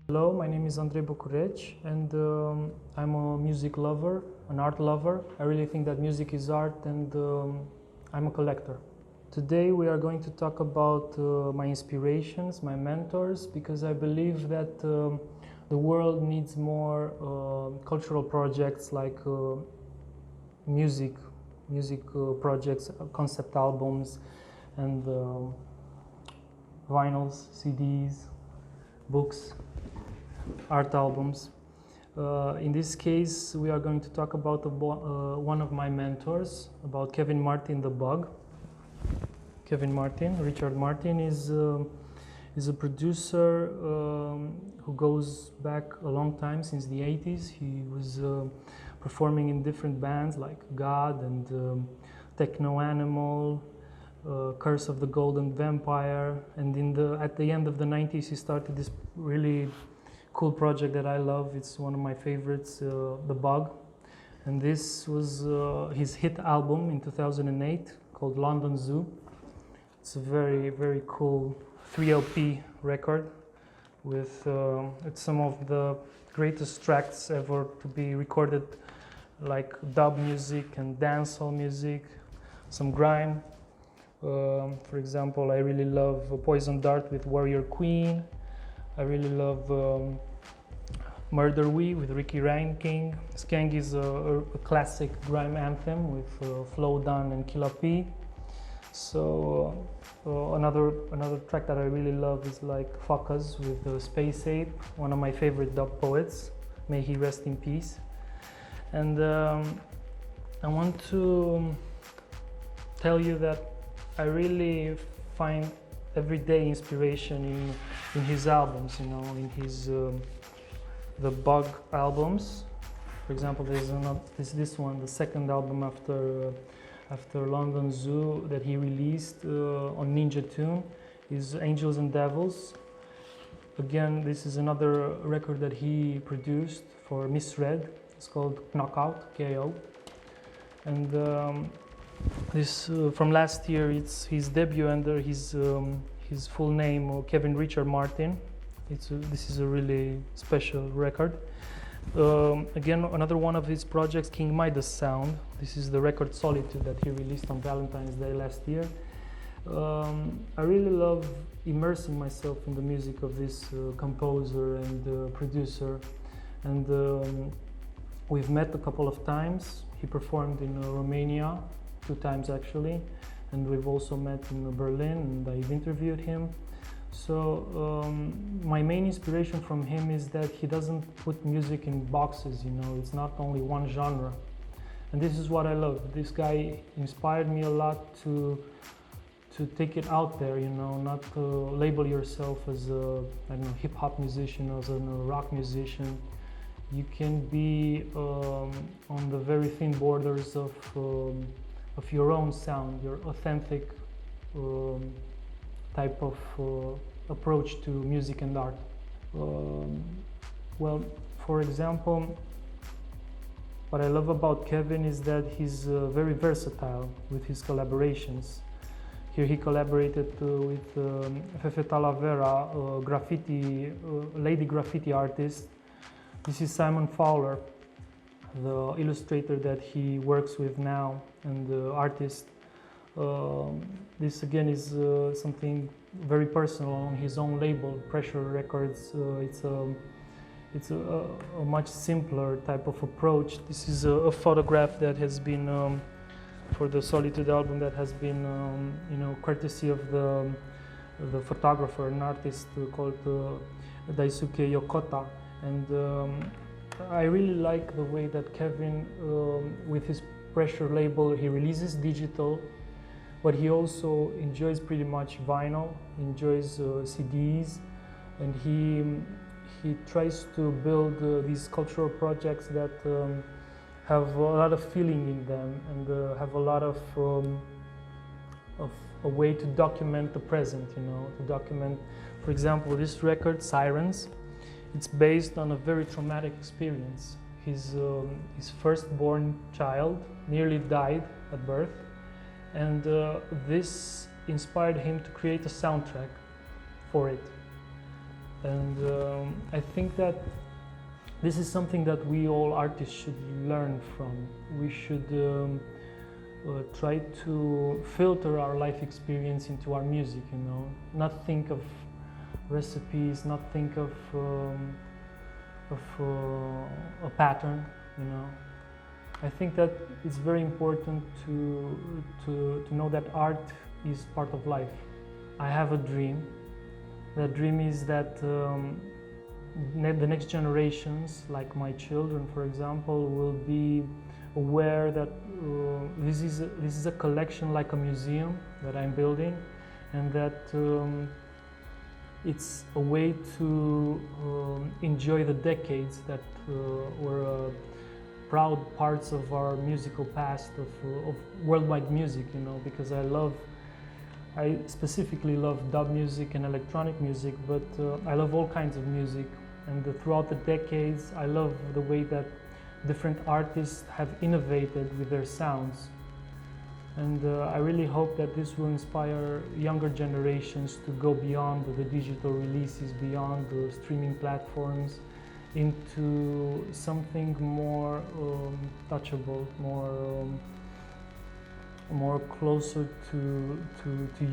Hello, my name is Andrei Bucureci, and I'm a music lover, an art lover. I really think that music is art, and I'm a collector. Today we are going to talk about my inspirations, my mentors, because I believe that the world needs more cultural projects like music projects, concept albums, and vinyls, CDs, books, art albums. In this case, we are going to talk about one of my mentors, about Kevin Martin the Bug. Kevin Martin, Richard Martin, is a producer who goes back a long time, since the 80s. He was performing in different bands like God and Techno Animal, Curse of the Golden Vampire, and at the end of the 90s he started this really cool project that I love. It's one of my favorites, The Bug, and this was his hit album in 2008 called London Zoo. It's a very, very cool 3LP record with it's some of the greatest tracks ever to be recorded, like dub music and dancehall music, some grime. For example, I really love Poison Dart with Warrior Queen. I really love Murder We with Ricky Ranking. Skeng is a classic grime anthem with Flo Dunn and Killa P. So another track that I really love is like Fuckers with Space Ape, one of my favorite dub poets. May he rest in peace. And I want to tell you that I really find everyday inspiration in his albums, in his the Bug albums. For example, there's this one, the second album after London Zoo that he released on Ninja Tune, is Angels and Devils. Again, this is another record that he produced for Misread. It's called Knockout, KO. And this from last year, it's his debut under his full name, Kevin Richard Martin. This is a really special record. Again, another one of his projects, King Midas Sound. This is the record Solitude that he released on Valentine's Day last year. I really love immersing myself in the music of this composer and producer, and we've met a couple of times. He performed in Romania 2 times actually, and we've also met in Berlin, and I've interviewed him. So my main inspiration from him is that he doesn't put music in boxes, it's not only one genre. And this is what I love. This guy inspired me a lot to take it out there, not to label yourself as a hip-hop musician, as a rock musician. You can be on the very thin borders of your own sound, your authentic type of approach to music and art. Well, for example, what I love about Kevin is that he's very versatile with his collaborations. Here he collaborated with Fefe Talavera, lady graffiti artist. This is Simon Fowler, the illustrator that he works with now, and the artist. This again is something very personal on his own label, Pressure Records. It's a much simpler type of approach. This is a photograph that has been for the Solitude album, that has been courtesy of the photographer, an artist called Daisuke Yokota. And I really like the way that Kevin, with his Pressure label, he releases digital, but he also enjoys pretty much vinyl, enjoys CDs, and he tries to build these cultural projects that have a lot of feeling in them, and have a lot of a way to document the present, to document, for example, this record, Sirens. It's based on a very traumatic experience. His firstborn child nearly died at birth, and this inspired him to create a soundtrack for it. And I think that this is something that we all artists should learn from. We should try to filter our life experience into our music, you know, not think of recipes, not think of a pattern, you know. I think that it's very important to know that art is part of life. I have a dream. That dream is that the next generations, like my children, for example, will be aware that this is a collection, like a museum that I'm building, and that it's a way to enjoy the decades that were proud parts of our musical past, of worldwide music, you know, because I specifically love dub music and electronic music, but I love all kinds of music. And throughout the decades, I love the way that different artists have innovated with their sounds. And I really hope that this will inspire younger generations to go beyond the digital releases, beyond the streaming platforms, into something more touchable, more closer to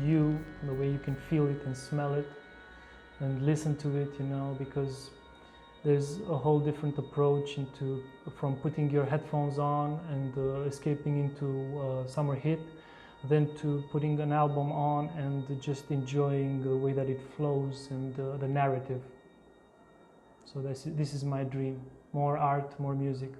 you, the way you can feel it and smell it and listen to it, you know, because there's a whole different approach from putting your headphones on and escaping into a summer hit, than to putting an album on and just enjoying the way that it flows and the narrative. So this is my dream: more art, more music.